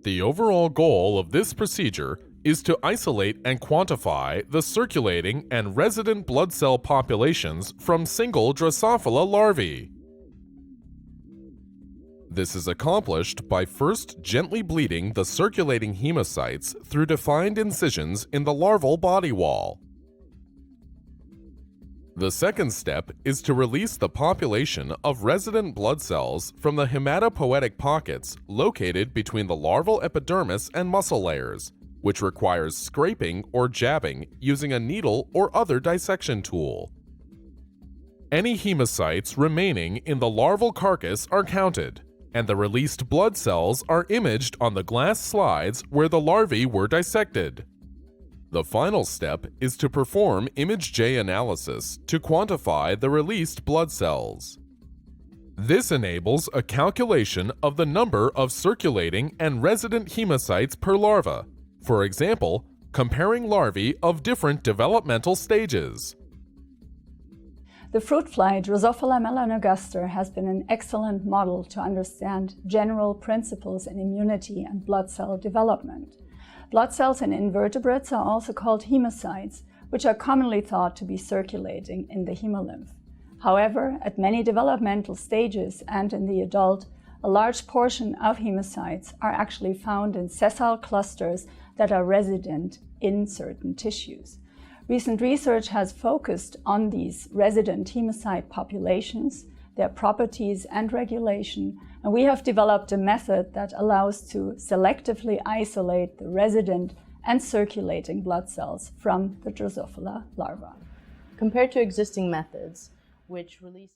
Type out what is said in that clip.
The overall goal of this procedure is to isolate and quantify the circulating and resident blood cell populations from single Drosophila larvae. This is accomplished by first gently bleeding the circulating hemocytes through defined incisions in the larval body wall. The second step is to release the population of resident blood cells from the hematopoietic pockets located between the larval epidermis and muscle layers, which requires scraping or jabbing using a needle or other dissection tool. Any hemocytes remaining in the larval carcass are counted, and the released blood cells are imaged on the glass slides where the larvae were dissected. The final step is to perform image J analysis to quantify the released blood cells. This enables a calculation of the number of circulating and resident hemocytes per larva, for example, comparing larvae of different developmental stages. The fruit fly Drosophila melanogaster has been an excellent model to understand general principles in immunity and blood cell development. Blood cells in invertebrates are also called hemocytes, which are commonly thought to be circulating in the hemolymph. However, at many developmental stages and in the adult, a large portion of hemocytes are actually found in sessile clusters that are resident in certain tissues. Recent research has focused on these resident hemocyte populations, their properties and regulation, and we have developed a method that allows to selectively isolate the resident and circulating blood cells from the Drosophila larva. Compared to existing methods, which release